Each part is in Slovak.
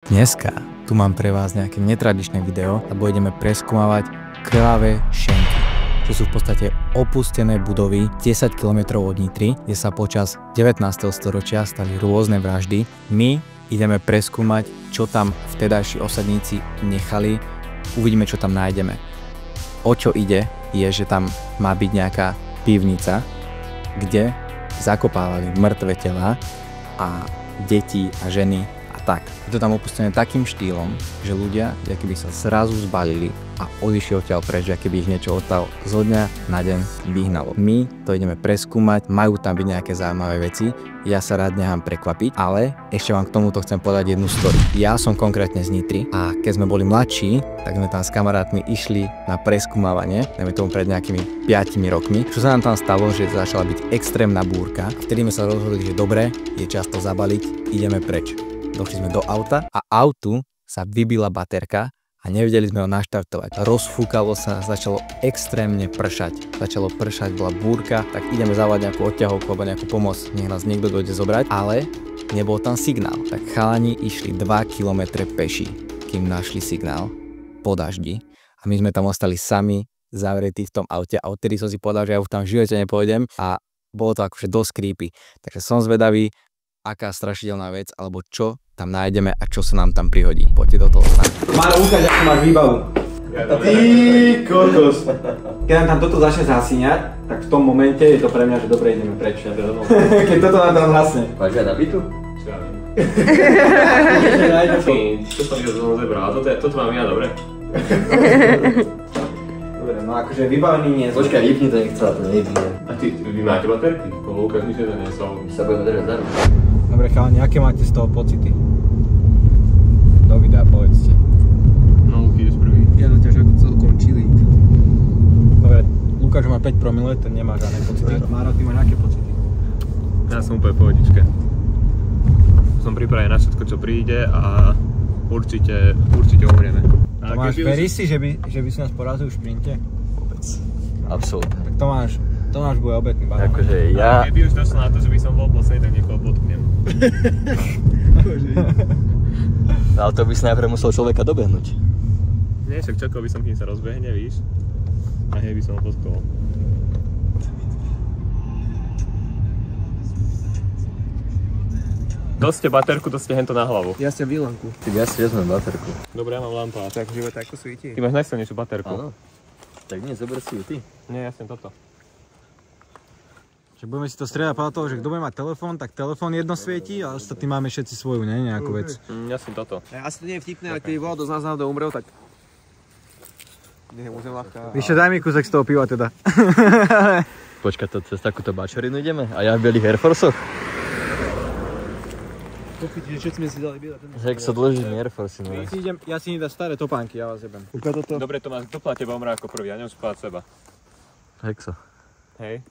Dneska tu mám pre vás nejaké netradičné video, lebo ideme preskúmavať krvavé šenky, čo sú v podstate opustené budovy 10 km od Nitry, kde sa počas 19. storočia stali rôzne vraždy. My ideme preskúmať, čo tam vtedajší osadníci nechali, uvidíme, čo tam nájdeme. O čo ide, je, že tam má byť nejaká pivnica, kde zakopávali mŕtve tela a deti a ženy a tak. Je to tam opustené takým štýlom, že ľudia keby sa zrazu zbalili a odišli odtiaľ preč, keby ich niečo odtiaľ zo dňa na deň vyhnalo. My to ideme preskúmať, majú tam byť nejaké zaujímavé veci, ja sa rád nechám prekvapiť, ale ešte vám k tomuto chcem povedať jednu story. Ja som konkrétne z Nitry a keď sme boli mladší, tak sme tam s kamarátmi išli na preskúmavanie, dajme tomu pred nejakými 5 rokmi. Čo sa nám tam stalo, že začala byť extrémna búrka, vtedy sme sa rozhodli, že dobre, je čas to zabaliť, ideme preč. Došli sme do auta a autu sa vybila baterka a nevedeli sme ho naštartovať. Rozfúkalo sa, začalo extrémne pršať. Začalo pršať, bola búrka, tak ideme zavolať nejakú odťahovku alebo nejakú pomoc, nech nás niekto dojde zobrať, ale nebol tam signál. Tak chalani išli 2 km peši, kým našli signál po daždi a my sme tam ostali sami, zavretí v tom aute a odtedy som si povedal, že ja už tam v živote nepôjdem a bolo to akože dosť creepy. Takže som zvedavý, aká strašidelná vec, alebo čo tam nájdeme a čo sa nám tam prihodí. Poďte do toho s nami. Máro, ukáž, ako máš výbavu. Ty kokos. Keď nám tam toto začne zasíňať, tak v tom momente je to pre mňa, že dobre, ideme preč. Keď toto nám tam zhasne. Máš aj nabitu? Čo ja viem. To som ich znovu zebral, toto mám ja, dobre? Dobre, no akože vybavený nie je. Počkaj, vypni to, nech celá to nevypne. A vy máte baterky? Lukáš nič nezaniesol. My sa budeme držať za ruku. Dobre chalani, aké máte z toho pocity? Do videa povedzte. No, Luky je prvý. Ja naťaž ako celkom chilling. Dobre, Lukáš má 5 promile, ten nemá žiadne pocity. Máro, ty máš aké pocity? Ja som úplne v pohodičke. Som pripravený na všetko, čo príde a určite umrieme. Tomáš, verí si, že by si nás porazil v šprinte? Vôbec. Absolútne. Tak Tomáš bude obetný balón. Akože ja... Keby už došlo na to, že by som bol posledný, tak niekoho potknem. Ale to by si najprv musel človeka dobehnúť. Nie, však čakal by som, kým sa rozbehne, víš? A hej by som ho potkol. Doste baterku, doste hento na hlavu. Ja ste výlanku. Ty ja si vezmem baterku. Dobre, ja mám lampa. Tak život ako svieti. Ty máš najsilnejšiu baterku. Áno. Tak nie, zober si ju ty. Nie, ja som toto. Že budeme si to striedať podľa toho, že kto bude mať telefón, tak telefón jedno svieti a ostatní máme všetci svoju, ne? Nejakú vec. Ja som toto. Asi to nie je vtipné, ale keby bolo dosť nás náhodou umrel, tak... Nemusím ľahká. Vyše daj mi kúsek z toho piva teda. Počkaj, to cez takúto bačorinu ideme? A ja v bielých Air Forceoch? Pochytíte, čo sme si dali biela. Že sa dôleží Air Force, no. Ja si idem staré topánky, ja vás jebem. Uka toto. Dobre, Tomáš, kto plá teba umrá ako prvý? Ja nemusím plať seba. Hexo. Hej.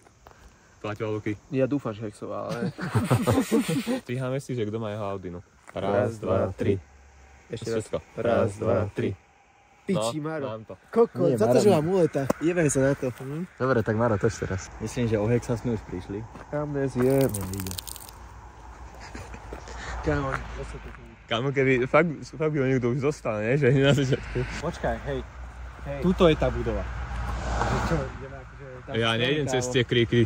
Platila Luky. Ja dúfaš, Hexov, ale... Striháme si, že kto má jeho Audinu. Raz, dva, tri. Ešte raz. Všetko. Raz, dva, tri. Piči, No, Maro. mám to. Koko, za to, že mám muleta. Jebaj sa na to. Dobre, tak Maro, toč teraz. Myslím, že o Hexa sme už prišli. Kam dnes je? Kámo, Kámo, keby fakt by ho niekto už zostal, ne? Že nie na začiatku. Počkaj, hej. Tuto je tá budova. Čo, ideme akože... Ja nejdem cez tie kríky.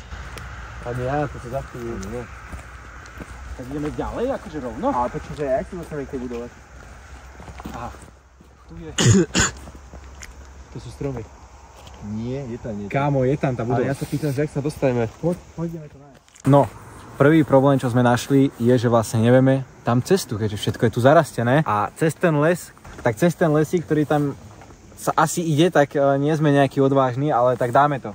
A nie, ja to sa zavtujú. Tak ideme ďalej, akože rovno? Ale počuť, že jak si dostaneme k tej budove? Aha. Tu je. To sú stromy. Nie, je tam niečo. Kámo, je tam tá budova. Ale ja sa pýtam, že jak sa dostaneme. Poďme to nájsť. No, prvý problém, čo sme našli, je, že vlastne nevieme tam cestu, keďže všetko je tu zarastené. A cez ten les, tak cez ten lesík, ktorý tam sa asi ide, tak nie sme nejaký odvážni, ale tak dáme to,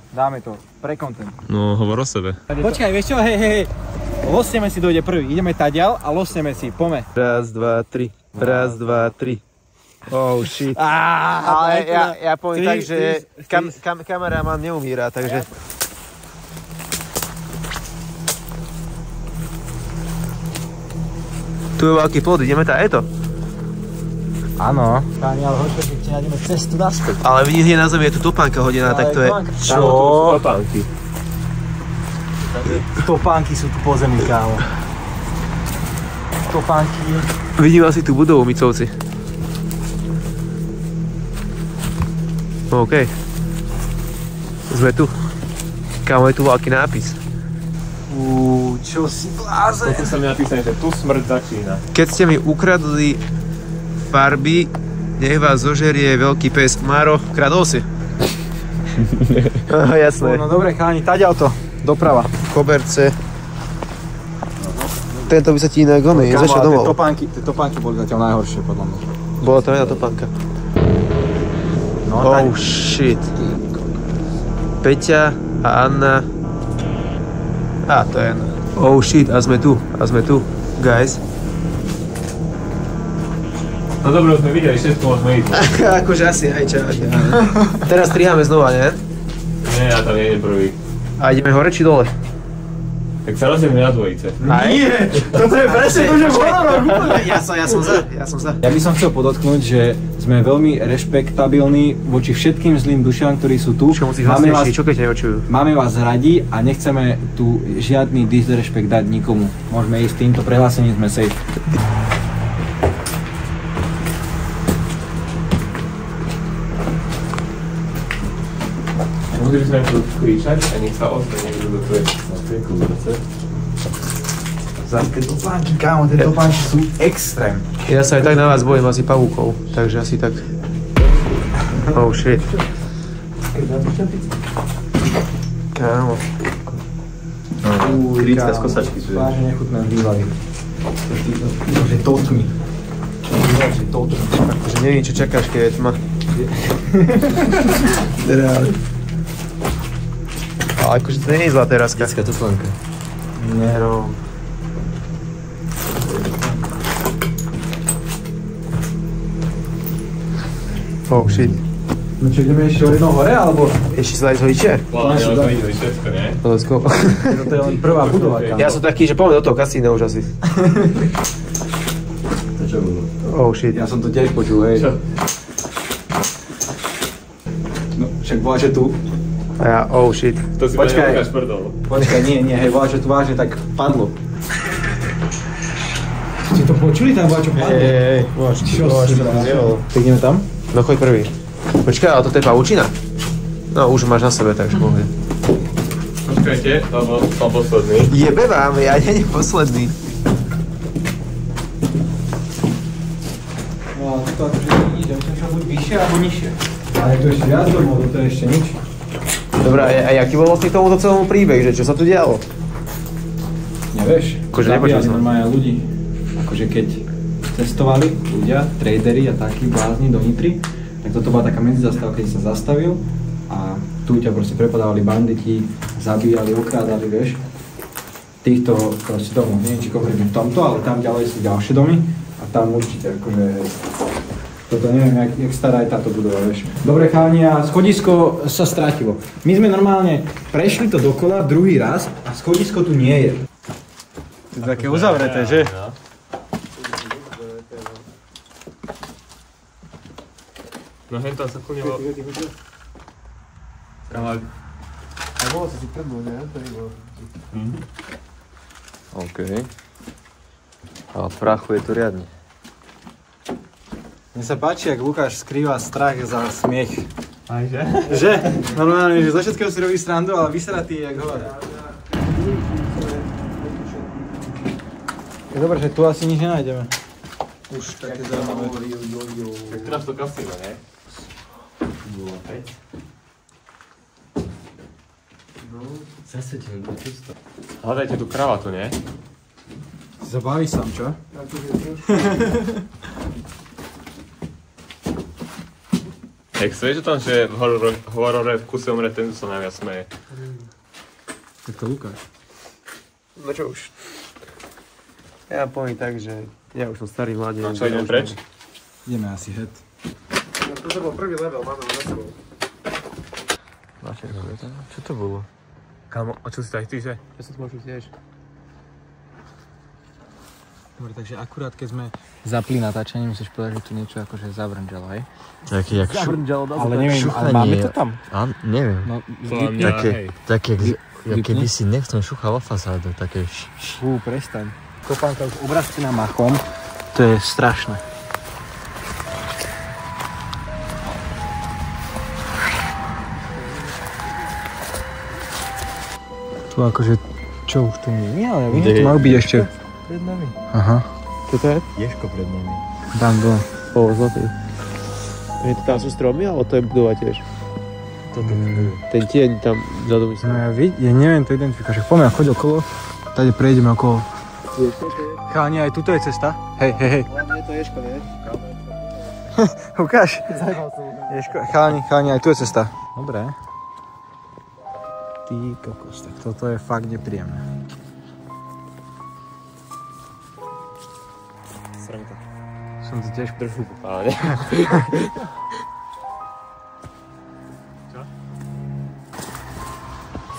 pre content. No, hovor o sebe. Počkaj, vieš čo, hej, losneme si dojde prvý, ideme tadiaľ a losneme si, pome. Raz, dva, tri. Raz, dva, tri. Oh shit. Ale ja poviem tak, že kameraman neumíra, takže... Tu je veľký plod, ideme tá, je to? Áno. Káni, ale hoďme, keď ti nájdeme cestu naspäť. Ale vidíš, je na zemi, je tu topánka hodená, tak to je... Čo? Topánky. Topánky sú tu po zemi, kámo. topánky. Vidím asi tú budovu, Micovci. OK. Sme tu. Kámo, je tu veľký nápis. Čo si blázen? Tu sa mi napísané, že tu smrť začína. Keď ste mi ukradli farby, nech vás zožerie veľký pes. Máro, kradol si? Jasné. No dobre, chalani, taďal to. Doprava. Koberce. Tento by sa ti inak onej, zašiel domov. Tie topánky boli zatiaľ najhoršie, podľa mňa. Bola to jedna topánka. No, Oh shit. Peťa a Anna. To je Anna. Oh shit, a sme tu, guys. No dobre, sme videli všetko, môžeme ísť. Akože asi, aj čo. Teraz striháme znova, nie? Nie, ja tam nejdem prvý. A ideme hore či dole? Tak sa rozdielme na dvojice. Nie! Toto je presne to, že Ja som za. Ja by som chcel podotknúť, že sme veľmi rešpektabilní voči všetkým zlým dušiam, ktorí sú tu. Čo musíš hlasnejší, čo keď ťa neočujú? Máme vás radi a nechceme tu žiadny disrespekt dať nikomu. Môžeme ísť týmto prehlásením, sme safe. Mohli by sme tu kričať a nech sa ozve niekto do tvojej koberce. Tie topánky, kámo, tie topánky sú extrém. Ja sa aj tak na vás bojím asi pavúkov, takže asi tak. Oh shit. Kámo. Krycká z kosačky sú. Vážne nechutné výhľady. Že totmi. Takže neviem, čo čakáš, keď je tma. Reálne. Ale akože to nie je zlá teraska. Detská topánka. Nero. Oh shit. No čo, ideme ešte o jedno hore, alebo? Ešte sa dať zhodiče? Hlavne sme videli všetko, nie? Let's go. To je len prvá budova, kámo. Ja som taký, že poďme do toho kasína už asi. To čo bolo? Oh shit. Ja som to tiež počul, hej. Čo? No, však bola, že tu. A ja, oh shit. To si Počkaj. Lukáš prdol. Počkaj, nie, hej, bola, že tu vážne tak padlo. Ste to počuli? Tam bola, čo padlo? Čo si blázen? Tak ideme tam? No choď prvý. Počkaj, ale toto je pavučina? No už máš na sebe, takže pohode. Počkajte, lebo som posledný. Jebe vám, ja nie posledný. No, to akože ide, to je buď vyššie, alebo nižšie. Ale to ešte viac domov, to je ešte nič. Dobrá, a jaký bol vlastne k tomuto celému príbeh, že čo sa tu dialo? Nevieš? Akože nepočul som. Normálne ľudí. Akože keď cestovali ľudia, tradery a takí blázni do Nitry, tak toto bola taká medzizastávka, keď sa zastavil a tu ťa proste prepadávali banditi, zabíjali, okrádali, vieš. Týchto proste domov, neviem či konkrétne v tomto, ale tam ďalej sú ďalšie domy a tam určite akože toto neviem, jak stará je táto budova, vieš. Dobre chalani, a schodisko sa stratilo. My sme normálne prešli to dokola druhý raz a schodisko tu nie je. To je také uzavreté, že? No hen tam sa plnilo. Ale... A mohol si prdnúť, ne? To nebolo. OK. A v prachu je to riadne. Mne sa páči, jak Lukáš skrýva strach za smiech. Aj že? Že? Normálne, že zo všetkého si robí srandu, ale vysratý jak hovor. Je dobré, že tu asi nič nenájdeme. Už také zaujímavé. Tak teraz to kasíme, ne? Bolo 5. Zase ti to čisto. Hľadajte tú kravatu, nie? Si sa bavíš sám, čo? Jak vieš o tom, že v horore v kuse umre ten, čo sa najviac smeje? Tak to Lukáš. No čo už. Ja poviem tak, že ja už som starý mladý. No čo, ideme preč? Ideme asi head. To bol prvý level, máme ho za sebou. Čo to bolo? Kámo, a čo si tak ty, že? Ja som to môžu tiež. Dobre, takže akurát keď sme zapli natáčanie, musíš povedať, že tu niečo akože zavrnžalo, hej? Také jak Ale neviem, ale máme to tam? Neviem. No, Podľa mňa, hej. Také, jak Vypni. keby si nechcem šuchal o fasádu, také prestaň. kopánka už obrastená machom. To je strašné. Tu akože, čo už tu nie, ale ja viem, tu majú byť ešte. Pred nami. Aha. Čo to je? Ješko pred nami. Tam dole. O, zlatý. Tam sú stromy, alebo to je budova tiež? Ten tieň tam vzadu myslím. No ja neviem to identifikovať, poďme choď okolo, tady prejdeme okolo. Chalani, aj tuto je cesta. Hej. Nie, to je Ješko, nie? Ukáž. Ješko, chalani, aj tu je cesta. Dobre. Ty kokos, tak toto je fakt nepríjemné. Srnka. Som to tiež Trošku popále.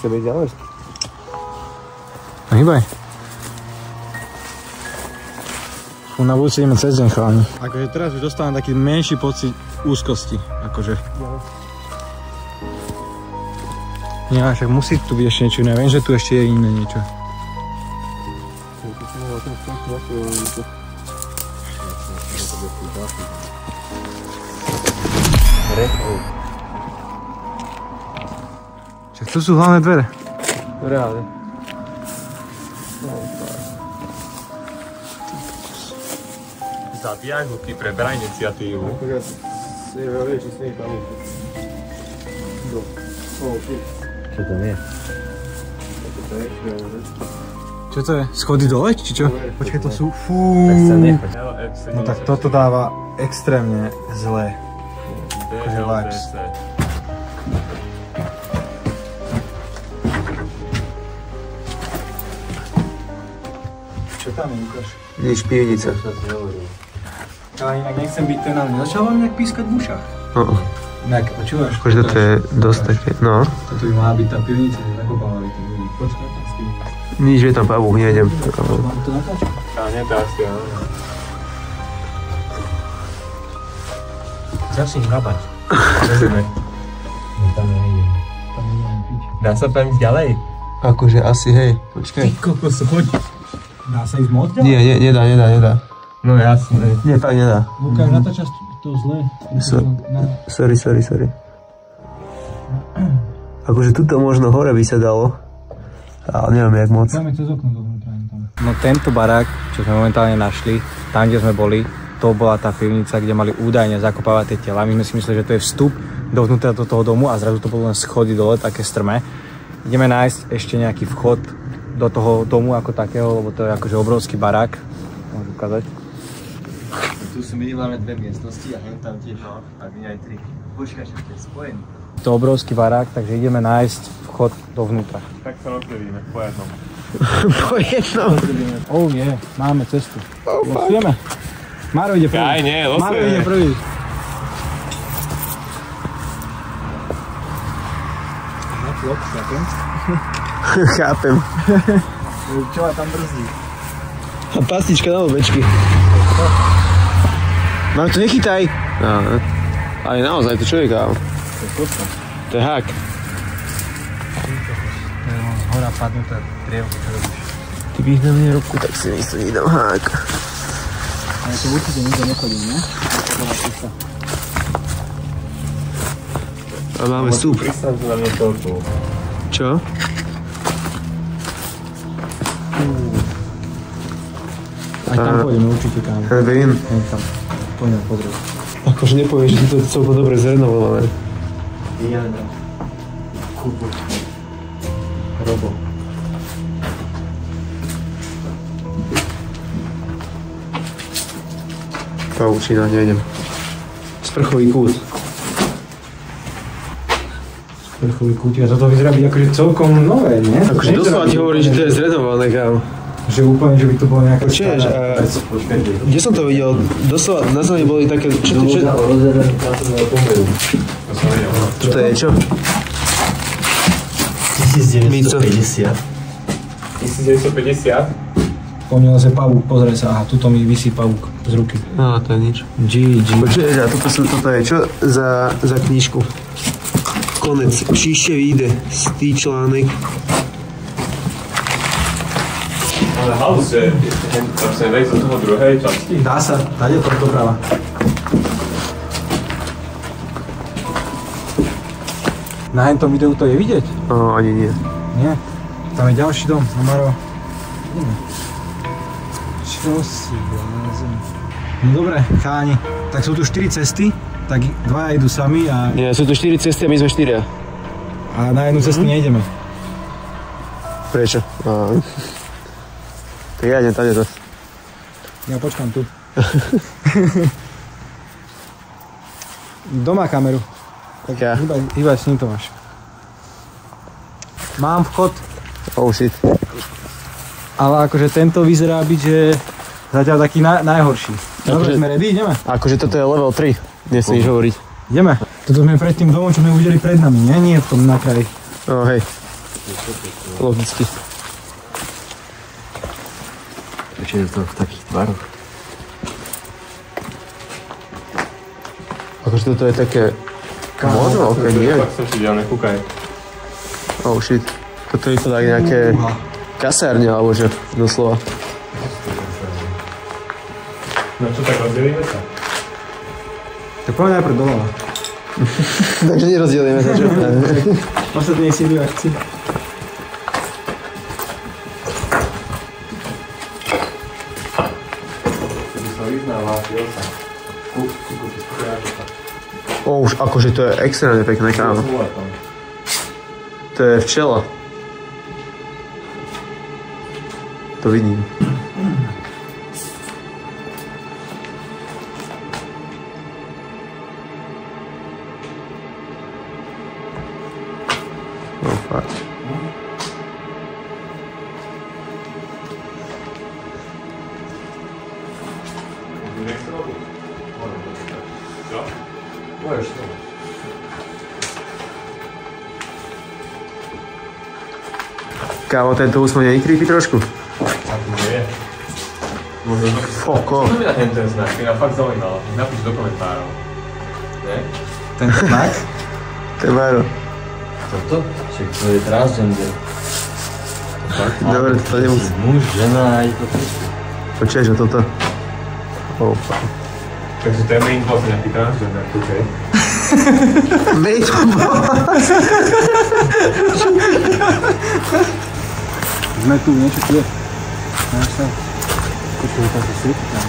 Chce byť ďalej? No hýbaj. Na budúci ideme cez deň, chalani. Akože teraz už dostávam taký menší pocit úzkosti. Akože. Nie, však musí tu byť ešte niečo iné. Viem, že tu ešte je iné niečo. Však tu sú hlavné dvere. Reálne. Zabíjaj Luky, preberaj iniciatívu. Čo to je? Čo to je? Schody dole, či čo? Počkaj, to sú... Fú. Tak sa nechoď. No tak toto dáva extrémne zlé. Akože vibes. Čo tam je, Lukáš? Nič, pivnica. Ale inak nechcem byť ten, ale nezačal vám nejak pískať v ušách? Inak, počúvaš? Akože toto je dosť také, no. Toto by mala byť tá pivnica, že zakopáva by to ľudí. Počkaj, tam s tým. Nič, je tam pavúk, nejdem. Mám to natáčať? Nie, to asi áno. Začni hrabať. Rozumiem. No tam nejdem. Tam nemám piť. Dá sa tam ísť ďalej? Akože asi, hej. Počkaj. Kokos, hoď. Dá sa ísť moc ďalej? Nie, nedá. No jasné. Nie, tak nedá. Lukáš, natáčaš to zle. Sorry. Akože tuto možno hore by sa dalo. Ale neviem, jak moc. Dáme cez okno dovnútra. No tento barák, čo sme momentálne našli, tam, kde sme boli, to bola tá pivnica, kde mali údajne zakopávať tie tela. My sme si mysleli, že to je vstup dovnútra do toho domu a zrazu to bolo len schody dole, také strmé. Ideme nájsť ešte nejaký vchod do toho domu ako takého, lebo to je akože obrovský barák. Môžem ukázať. Tu sú minimálne 2 miestnosti a hen tam tiež, no, ak nie aj 3. Počkaj, že to je spojený. To je obrovský barák, takže ideme nájsť vchod dovnútra. Tak sa rozdelíme, po jednom. Po jednom. Oh je, máme cestu. Losujeme. Maro ide prvý. Aj nie, losuje. Maro ide prvý. Chápem. Čo ma tam brzdí? A pastička na obečky. Mám to nechytaj. No, ale naozaj, to čo je kámo? To je kosta. To je hák. To je z hora padnuté drievko, čo robíš? Ty bych na mne ruku, tak si myslím, nedám hák. Ale to určite nikto nechodí, ne? A máme stup. Pristav na mňa toľko. Čo? Aj tam pôjdeme určite, kámo. Ja viem. Hej, tam. Poďme pozrieť. Akože nepovieš, že to je celko dobre zrenovované. Jada. Kubu. Robo. Pavučina, nejdem. Sprchový kút. Sprchový kútik. A toto vyzerá byť akože celkom nové, nie? Akože doslova ti hovorí, že to je zrenovované, kámo. Že úplne, že by to bolo nejaké Čiže, kde som to videl? Doslova na zemi boli také... Čo? Toto je čo? 1950. 1950? Spomínal sa pavúk, pozrie sa, aha, tuto mi visí pavúk z ruky. No, to je nič. GG. Počuj, a toto je čo za knižku? Konec. Příště vyjde stý článek. Ale halus, že tam sa nevejsť do toho druhej časti? Dá sa, tady je to doprava. Na tom videu to je vidieť? No, ani nie. Nie. Tam je ďalší dom, Maro. Čo si blázen? No dobre, cháni. Tak sú tu 4 cesty, tak dvaja idú sami a... Nie, sú tu 4 cesty a my sme 4. A na jednu cestu nejdeme. Prečo? Tak ja idem tady to. Ja počkám tu. Doma kameru. Tak ja. Hýbaj s ním, Tomáš. Mám vchod. Oh shit. Ale akože tento vyzerá byť, že zatiaľ taký najhorší. Dobre, sme ready, ideme? Akože toto je level 3, nesmíš hovoriť. Ideme. Toto sme pred tým domom, čo sme uvideli pred nami, nie? Nie v tom na kraji. No hej. Logicky. Prečo je to v takých tvaroch? Akože toto je také... Možno, ok, nie. Tak som si ďalej, nekúkaj. Oh shit. Toto je to tak nejaké kasárne, alebo že, doslova. No čo, tak rozdelíme sa? Tak poďme najprv doľava. Takže nerozdielime sa, čo? Ostatní si idú akci. Už akože to je extrémne pekné, kámo. To je včela. To vidím. No fakt. Kámo, tento úsmev nie je creepy trošku? Nie. Foko. Čo mi na ten znak? Mňa fakt zaujímalo. Napíš do komentárov. Nie? Tento znak? To je Maro. Toto? Čiže to je transgender. Dobre, to nemusí. Muž, žena aj to všetko. Počkaj, že toto. Oh, fuck. Takže to je main boss nejaký transgender, okej. Main boss? Sme tu, niečo tu je. Máš sa? Počuj, to sa svieti tam.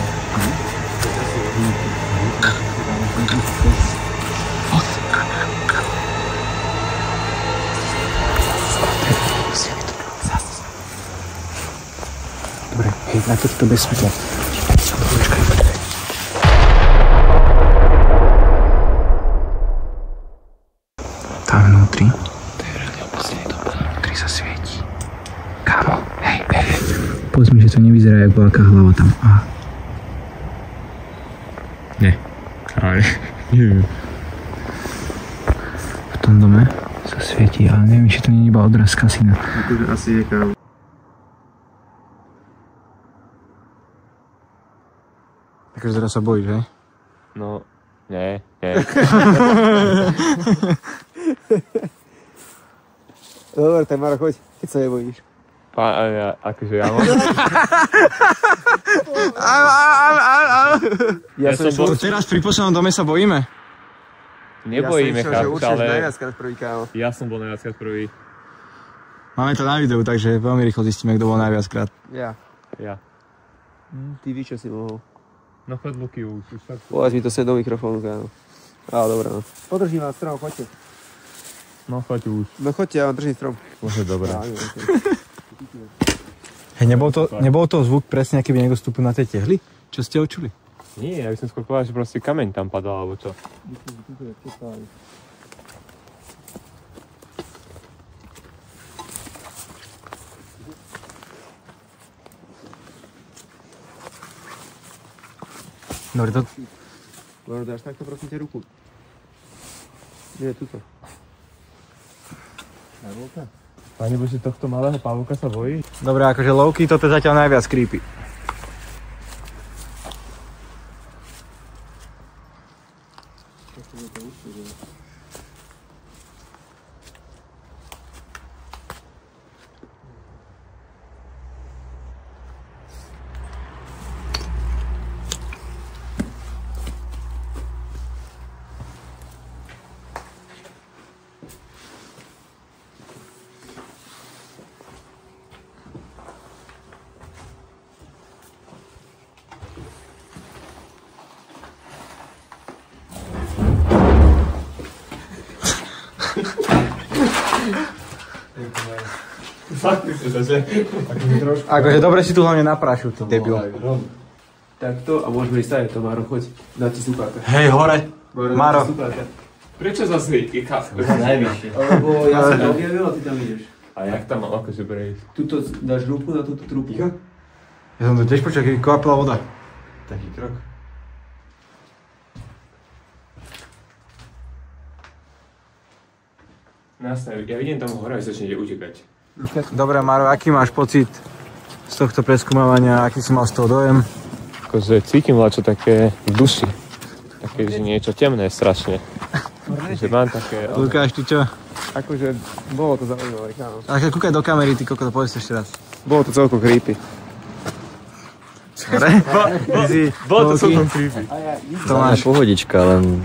Dobre, hej, natoč to bez svetla. Počkaj, počkaj. Tam vnútri. To je reálne opustený dom. Vnútri sa svieti. Kámo, hej, hej. Povedz mi, že to nevyzerá jak veľká hlava tam. Aha. Nie. Ale neviem. V tom dome sa svieti, ale neviem, či to nie je iba odraz z kasína. Akože asi je, kámo. Takže teraz sa bojíš, hej? No, nie. Dobre, tak Maro, choď, keď sa nebojíš. Akože ja mám... Ja som bol... Teraz pri poslednom dome sa bojíme. Nebojíme, ja som išiel, že určite ale najviackrát prvý, kámo. ja som bol najviackrát prvý. Máme to na videu, takže veľmi rýchlo zistíme, kto bol najviackrát. Ja. Ja. Ty víš, čo si mohol. No chod Luky už tak... Povedz mi to sem do mikrofónu, kámo. Á, dobré, no. Podržím vás strom, choďte. No choď už. No choďte, ja vám držím strom. Môže dobré. Hej, nebol to zvuk presne, keby niekto vstúpil na tie tehly? Čo ste očuli? Nie, ja by som skôr povedal, že proste kameň tam padal, alebo čo. Dobre, to... Lebo dáš takto, prosím ťa, ruku. Nie, tuto. Pane Bože, tohto malého pavúka sa bojí? Dobre, akože Loki, toto je zatiaľ najviac creepy. Fakt myslíš, že? Akože dobre si tu hlavne naprašil, ty debil. Takto a môžeme ísť aj to, Maro, choď. Dá ti stupáka. Hej, hore. Maro. Prečo zase je Najvyššie. Lebo ja som to objavil a ty tam ideš. A jak tam mám akože prejsť? Tuto dáš ruku na túto trupu. Ja som tu tiež počul, keď kvapila voda. Taký krok. Nasne, ja vidím tam hore a začnete utekať. Dobre, Maro, aký máš pocit z tohto preskúmavania? Aký si mal z toho dojem? Akože cítim čo také v duši. Také, že niečo temné strašne. Že mám také... Lukáš, ty čo? Akože, bolo to zaujímavé, kámo. Ale kúkaj do kamery, ty kokos, povedz ešte raz. Bolo to celkom creepy. Dobre? Bolo to celkom creepy. Tomáš. Pohodička, len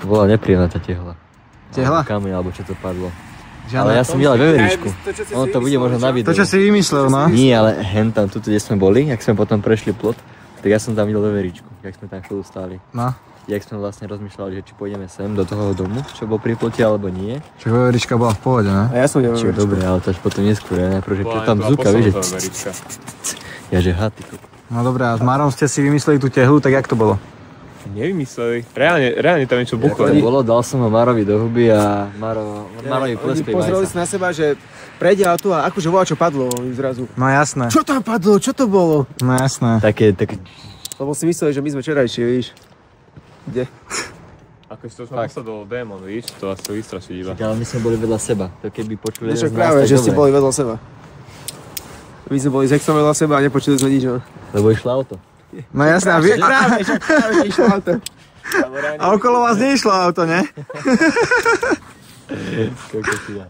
bola nepríjemná tá tehla. Tehla? Kameň, alebo čo to padlo. Žiadna? Ale ja som videl veveričku. Ono to bude možno na videu. To, čo si vymyslel, no? Nie, ale hen tam, tuto, kde sme boli, jak sme potom prešli plot, tak ja som tam videl veveričku, jak sme tam chvíľu stáli. No. Jak sme vlastne rozmýšľali, že či pôjdeme sem do toho domu, čo bol pri plote, alebo nie. Čo veverička bola v pohode, ne? A ja som Čo dobre, ale to až potom neskôr, ja najprv, že čo tam zúka, vieš, že... Ja že haty, koko. No dobré, a s Márom ste si vymysleli tú tehlu, tak jak to bolo? Nevymysleli. Reálne tam niečo buchlo. To bolo, dal som ho Márovi do huby a Márovi pleskli Pozreli Majsa. si na seba, že prejde auto a akože volá, čo padlo zrazu. No jasné. Čo tam padlo? Čo to bolo? No jasné. Také, Lebo si mysleli, že my sme včerajšie, víš. Kde? Akože to sme posledol démon, víš? To vás to vystrašiť iba. ale my sme boli vedľa seba, to keby počuli Však jeden z nás, práve, tak že ste dobre. boli vedľa seba. My sme boli s Hexom vedľa seba a nepočuli sme nič, no. Lebo išlo auto. No jasné, a vy... Práve, išlo auto. A okolo vás neišlo auto, ne? Koľko si dá.